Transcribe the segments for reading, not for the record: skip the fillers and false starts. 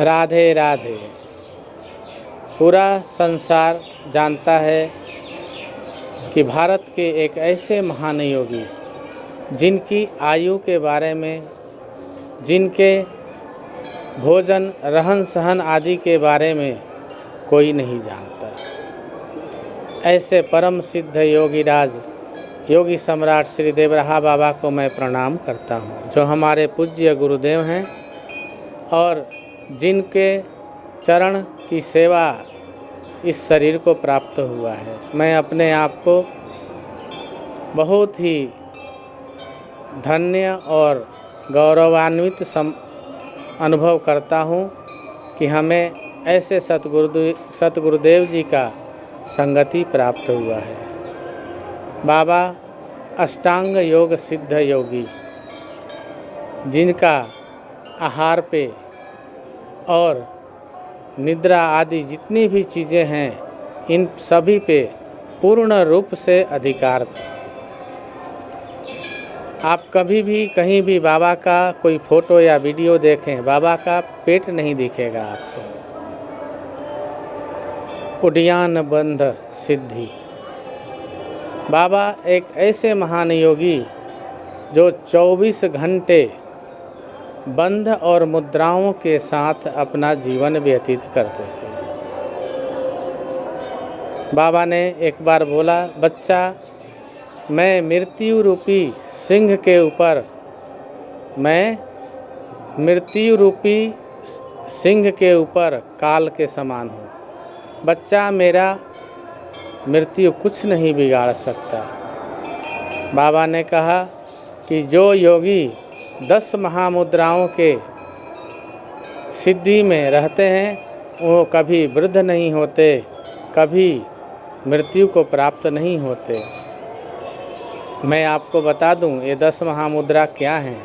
राधे राधे। पूरा संसार जानता है कि भारत के एक ऐसे महान योगी जिनकी आयु के बारे में, जिनके भोजन रहन सहन आदि के बारे में कोई नहीं जानता, ऐसे परम सिद्ध योगीराज योगी सम्राट श्री देवराहा बाबा को मैं प्रणाम करता हूँ, जो हमारे पूज्य गुरुदेव हैं और जिनके चरण की सेवा इस शरीर को प्राप्त हुआ है। मैं अपने आप को बहुत ही धन्य और गौरवान्वित अनुभव करता हूँ कि हमें ऐसे सतगुरुदेव जी का संगति प्राप्त हुआ है। बाबा अष्टांग योग सिद्ध योगी, जिनका आहार पे और निद्रा आदि जितनी भी चीज़ें हैं, इन सभी पे पूर्ण रूप से अधिकार था। आप कभी भी कहीं भी बाबा का कोई फोटो या वीडियो देखें, बाबा का पेट नहीं दिखेगा आपको। उड्डयन बंध सिद्धि। बाबा एक ऐसे महान योगी जो 24 घंटे बंध और मुद्राओं के साथ अपना जीवन व्यतीत करते थे। बाबा ने एक बार बोला, बच्चा, मैं मृत्यु रूपी सिंह के ऊपर, मैं मृत्यु रूपी सिंह के ऊपर काल के समान हूँ। बच्चा, मेरा मृत्यु कुछ नहीं बिगाड़ सकता। बाबा ने कहा कि जो योगी 10 महामुद्राओं के सिद्धि में रहते हैं, वो कभी वृद्ध नहीं होते, कभी मृत्यु को प्राप्त नहीं होते। मैं आपको बता दूं, ये 10 महामुद्रा क्या हैं।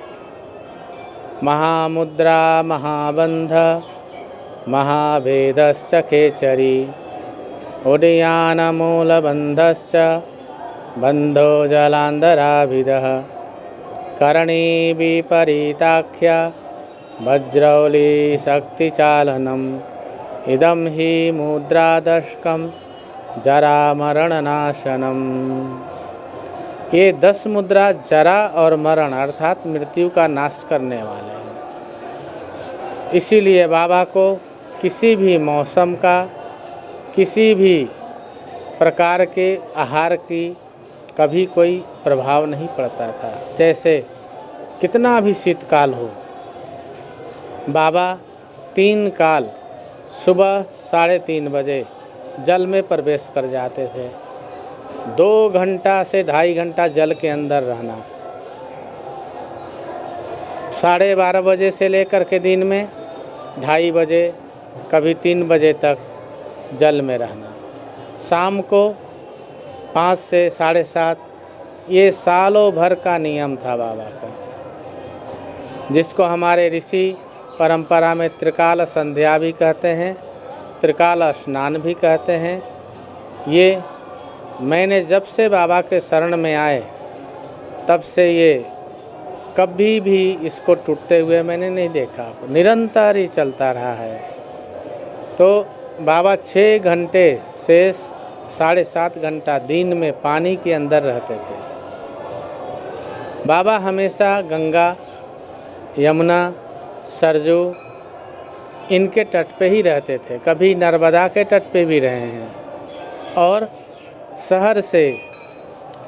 महामुद्रा महाबंध महाभेदश्च खेचरी उड्डयन मूलबंधश्च बंधो जलांधराभिदः करणी विपरीताख्य वज्रौली शक्तिचालनम इदम ही मुद्रादशकम जरा मरणनाशनम। ये 10 मुद्रा जरा और मरण अर्थात मृत्यु का नाश करने वाले हैं। इसीलिए बाबा को किसी भी मौसम का, किसी भी प्रकार के आहार की कभी कोई प्रभाव नहीं पड़ता था। जैसे कितना भी शीतकाल हो, बाबा 3 काल सुबह 3:30 बजे जल में प्रवेश कर जाते थे। 2 घंटा से 2.5 घंटा जल के अंदर रहना, 12:30 बजे से लेकर के दिन में 2:30 बजे, कभी 3 बजे तक जल में रहना। शाम को 5 से 7:30, ये सालों भर का नियम था बाबा का, जिसको हमारे ऋषि परंपरा में त्रिकाल संध्या भी कहते हैं, त्रिकाल स्नान भी कहते हैं। ये मैंने जब से बाबा के शरण में आए तब से ये कभी भी इसको टूटते हुए मैंने नहीं देखा, निरंतर ही चलता रहा है। तो बाबा 6 घंटे से 7.5 घंटा दिन में पानी के अंदर रहते थे। बाबा हमेशा गंगा, यमुना, सरजू इनके तट पे ही रहते थे, कभी नर्मदा के तट पे भी रहे हैं। और शहर से,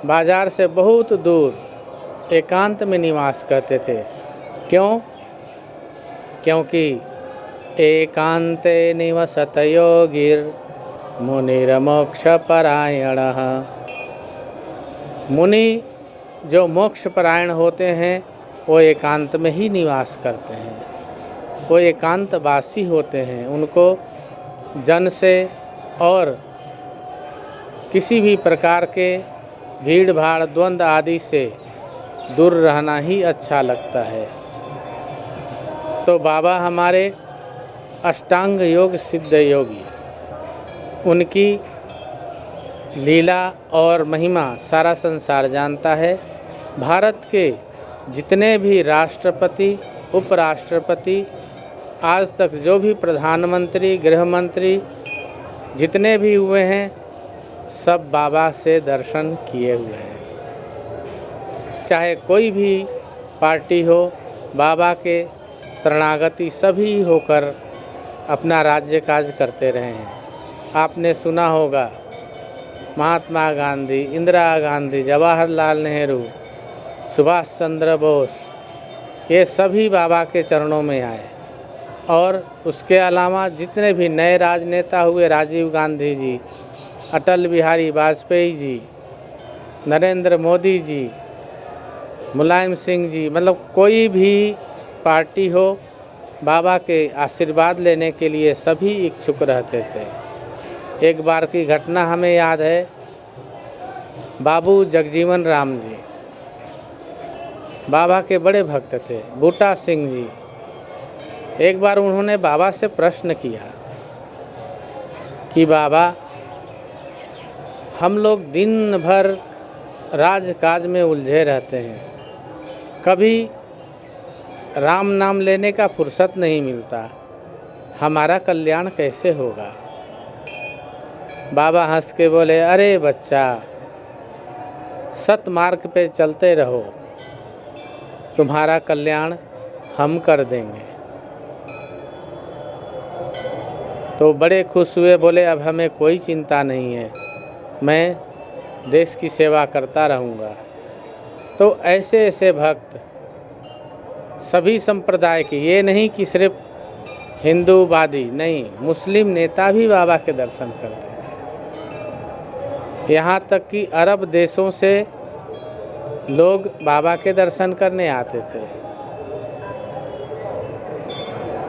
बाजार से बहुत दूर एकांत में निवास करते थे। क्यों? क्योंकि एकांते निवसत योगिर मुनिर्मोक्ष परायणः। मुनि जो मोक्ष परायण होते हैं वो एकांत में ही निवास करते हैं, वो एकांतवासी होते हैं। उनको जन से और किसी भी प्रकार के भीड़ भाड़ द्वंद्व आदि से दूर रहना ही अच्छा लगता है। तो बाबा हमारे अष्टांग योग सिद्ध योगी, उनकी लीला और महिमा सारा संसार जानता है। भारत के जितने भी राष्ट्रपति, उपराष्ट्रपति आज तक जो भी प्रधानमंत्री, गृह मंत्री जितने भी हुए हैं, सब बाबा से दर्शन किए हुए हैं। चाहे कोई भी पार्टी हो, बाबा के शरणागति सभी होकर अपना राज्य काज करते रहे हैं। आपने सुना होगा महात्मा गांधी, इंदिरा गांधी, जवाहरलाल नेहरू, सुभाष चंद्र बोस, ये सभी बाबा के चरणों में आए। और उसके अलावा जितने भी नए राजनेता हुए, राजीव गांधी जी, अटल बिहारी वाजपेयी जी, नरेंद्र मोदी जी, मुलायम सिंह जी, मतलब कोई भी पार्टी हो, बाबा के आशीर्वाद लेने के लिए सभी इच्छुक रहते थे। एक बार की घटना हमें याद है, बाबू जगजीवन राम जी बाबा के बड़े भक्त थे। बूटा सिंह जी, एक बार उन्होंने बाबा से प्रश्न किया कि बाबा, हम लोग दिन भर राजकाज में उलझे रहते हैं, कभी राम नाम लेने का फुर्सत नहीं मिलता, हमारा कल्याण कैसे होगा? बाबा हंस के बोले, अरे बच्चा, सतमार्ग पे चलते रहो, तुम्हारा कल्याण हम कर देंगे। तो बड़े खुश हुए, बोले अब हमें कोई चिंता नहीं है, मैं देश की सेवा करता रहूँगा। तो ऐसे ऐसे भक्त सभी संप्रदाय के, ये नहीं कि सिर्फ हिंदूवादी, नहीं, मुस्लिम नेता भी बाबा के दर्शन करते थे। यहाँ तक कि अरब देशों से लोग बाबा के दर्शन करने आते थे।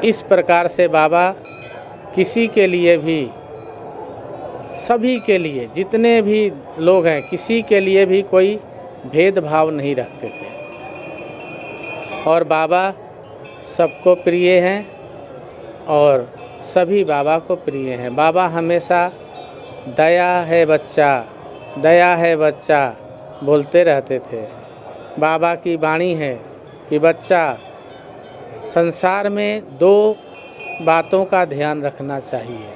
इस प्रकार से बाबा किसी के लिए भी, सभी के लिए, जितने भी लोग हैं, किसी के लिए भी कोई भेदभाव नहीं रखते थे। और बाबा सबको प्रिय हैं और सभी बाबा को प्रिय हैं। बाबा हमेशा दया है बच्चा, दया है बच्चा बोलते रहते थे। बाबा की वाणी है कि बच्चा, संसार में दो बातों का ध्यान रखना चाहिए।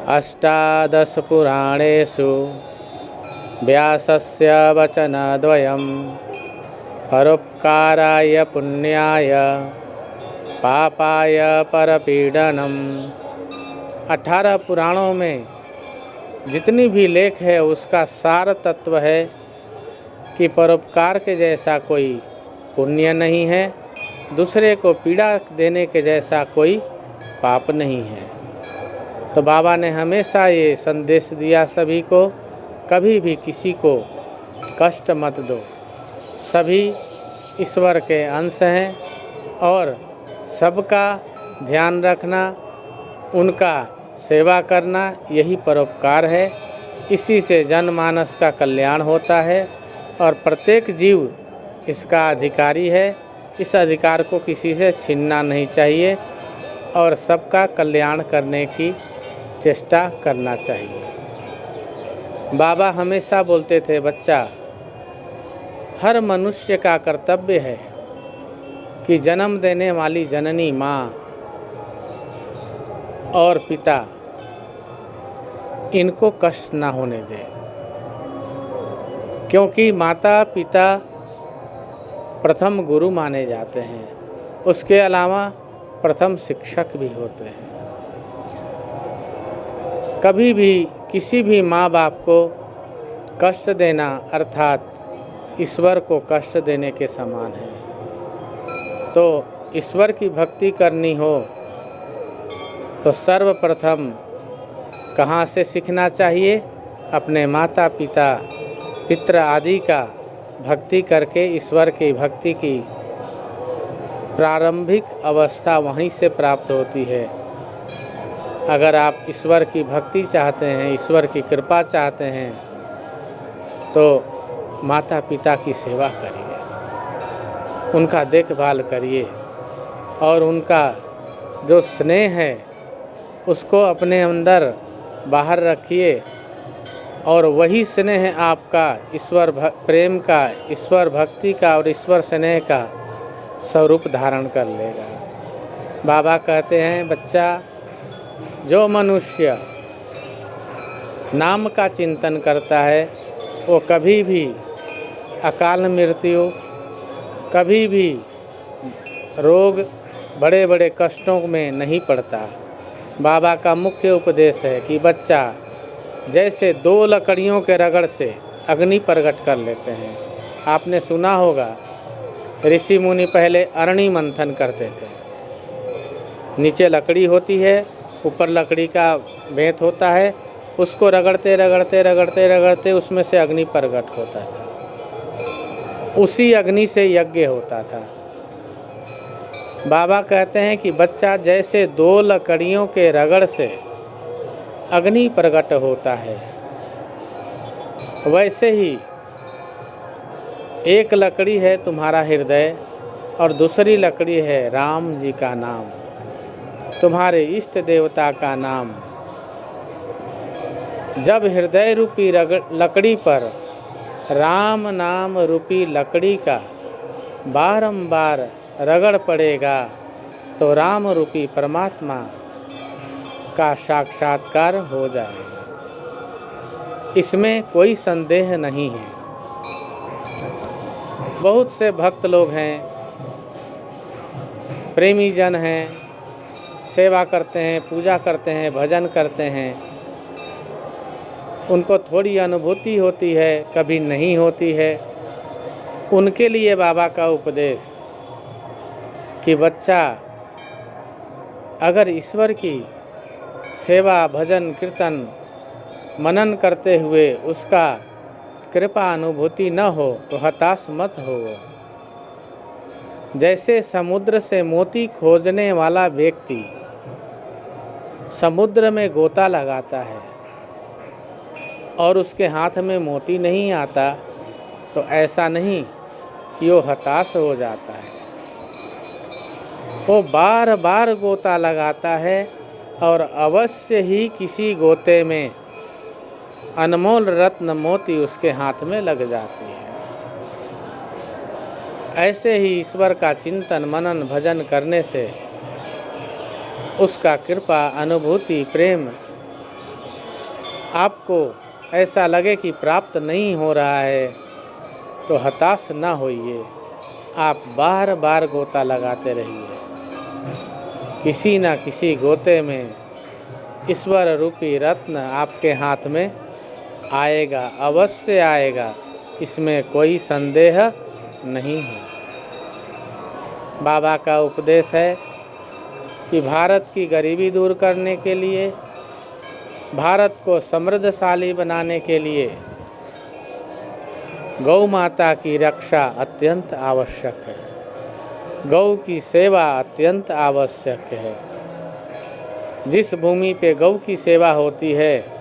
अष्टादश पुराणेषु व्यासस्य वचनद्वयं परोपकाराय पुण्याय पापाय परपीडनम। 18 पुराणों में जितनी भी लेख है, उसका सार तत्व है कि परोपकार के जैसा कोई पुण्य नहीं है, दूसरे को पीड़ा देने के जैसा कोई पाप नहीं है। तो बाबा ने हमेशा ये संदेश दिया सभी को, कभी भी किसी को कष्ट मत दो, सभी ईश्वर के अंश हैं और सबका ध्यान रखना, उनका सेवा करना, यही परोपकार है। इसी से जनमानस का कल्याण होता है और प्रत्येक जीव इसका अधिकारी है। इस अधिकार को किसी से छीनना नहीं चाहिए और सबका कल्याण करने की चेष्टा करना चाहिए। बाबा हमेशा बोलते थे, बच्चा, हर मनुष्य का कर्तव्य है कि जन्म देने वाली जननी माँ और पिता, इनको कष्ट ना होने दे, क्योंकि माता पिता प्रथम गुरु माने जाते हैं, उसके अलावा प्रथम शिक्षक भी होते हैं। कभी भी किसी भी माँ बाप को कष्ट देना अर्थात ईश्वर को कष्ट देने के समान है। तो ईश्वर की भक्ति करनी हो तो सर्वप्रथम कहाँ से सीखना चाहिए? अपने माता पिता पितृ आदि का भक्ति करके ईश्वर की भक्ति की प्रारंभिक अवस्था वहीं से प्राप्त होती है। अगर आप ईश्वर की भक्ति चाहते हैं, ईश्वर की कृपा चाहते हैं, तो माता पिता की सेवा करिए, उनका देखभाल करिए और उनका जो स्नेह है उसको अपने अंदर बाहर रखिए और वही स्नेह आपका ईश्वर प्रेम का, ईश्वर भक्ति का और ईश्वर स्नेह का स्वरूप धारण कर लेगा। बाबा कहते हैं, बच्चा, जो मनुष्य नाम का चिंतन करता है वो कभी भी अकाल मृत्यु, कभी भी रोग, बड़े बड़े कष्टों में नहीं पड़ता। बाबा का मुख्य उपदेश है कि बच्चा जैसे 2 लकड़ियों के रगड़ से अग्नि प्रकट कर लेते हैं। आपने सुना होगा, ऋषि मुनि पहले अरणि मंथन करते थे। नीचे लकड़ी होती है, ऊपर लकड़ी का बेंत होता है, उसको रगड़ते रगड़ते रगड़ते रगड़ते उसमें से अग्नि प्रकट होता था। उसी अग्नि से यज्ञ होता था। बाबा कहते हैं कि बच्चा जैसे 2 लकड़ियों के रगड़ से अग्नि प्रकट होता है, वैसे ही एक लकड़ी है तुम्हारा हृदय और दूसरी लकड़ी है राम जी का नाम, तुम्हारे इष्ट देवता का नाम। जब हृदय रूपी लकड़ी पर राम नाम रूपी लकड़ी का बारंबार रगड़ पड़ेगा तो राम रूपी परमात्मा का साक्षात्कार हो जाएगा। इसमें कोई संदेह नहीं है। बहुत से भक्त लोग हैं, प्रेमी जन हैं, सेवा करते हैं, पूजा करते हैं, भजन करते हैं, उनको थोड़ी अनुभूति होती है, कभी नहीं होती है। उनके लिए बाबा का उपदेश कि बच्चा अगर ईश्वर की सेवा, भजन, कीर्तन, मनन करते हुए उसका कृपा अनुभूति न हो तो हताश मत हो। जैसे समुद्र से मोती खोजने वाला व्यक्ति समुद्र में गोता लगाता है और उसके हाथ में मोती नहीं आता, तो ऐसा नहीं कि वो हताश हो जाता है। वो बार बार गोता लगाता है और अवश्य ही किसी गोते में अनमोल रत्न मोती उसके हाथ में लग जाती है। ऐसे ही ईश्वर का चिंतन, मनन, भजन करने से उसका कृपा, अनुभूति, प्रेम आपको ऐसा लगे कि प्राप्त नहीं हो रहा है तो हताश ना होइए। आप बार बार गोता लगाते रहिए। किसी न किसी गोते में ईश्वर रूपी रत्न आपके हाथ में आएगा, अवश्य आएगा, इसमें कोई संदेह नहीं है। बाबा का उपदेश है कि भारत की गरीबी दूर करने के लिए, भारत को समृद्धशाली बनाने के लिए गौ माता की रक्षा अत्यंत आवश्यक है। गौ की सेवा अत्यंत आवश्यक है। जिस भूमि पे गौ की सेवा होती है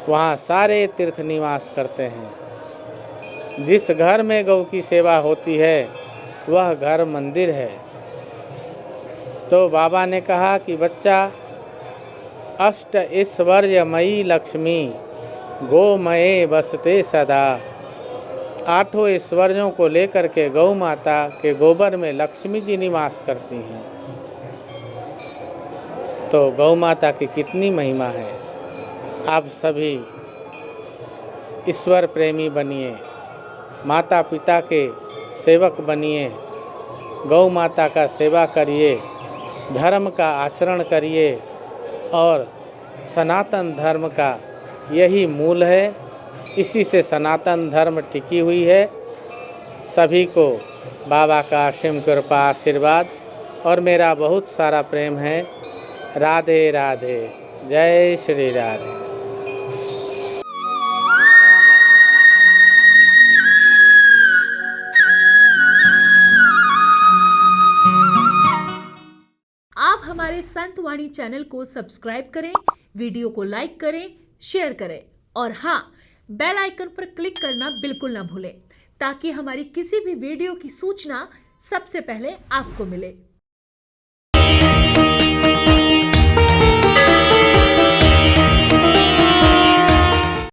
वहाँ सारे तीर्थ निवास करते हैं। जिस घर में गौ की सेवा होती है वह घर मंदिर है। तो बाबा ने कहा कि बच्चा, अष्ट ऐश्वर्यमयी लक्ष्मी गोमये बसते सदा। 8 ऐश्वर्यों को लेकर के गौ माता के गोबर में लक्ष्मी जी निवास करती हैं। तो गौ माता की कितनी महिमा है। आप सभी ईश्वर प्रेमी बनिए, माता पिता के सेवक बनिए, गौ माता का सेवा करिए, धर्म का आचरण करिए और सनातन धर्म का यही मूल है। इसी से सनातन धर्म टिकी हुई है। सभी को बाबा का असीम कृपा, आशीर्वाद और मेरा बहुत सारा प्रेम है। राधे राधे, जय श्री राधे। आप हमारे संत वाणी चैनल को सब्सक्राइब करें, वीडियो को लाइक करें, शेयर करें और हाँ, बेल आइकन पर क्लिक करना बिल्कुल ना भूलें ताकि हमारी किसी भी वीडियो की सूचना सबसे पहले आपको मिले।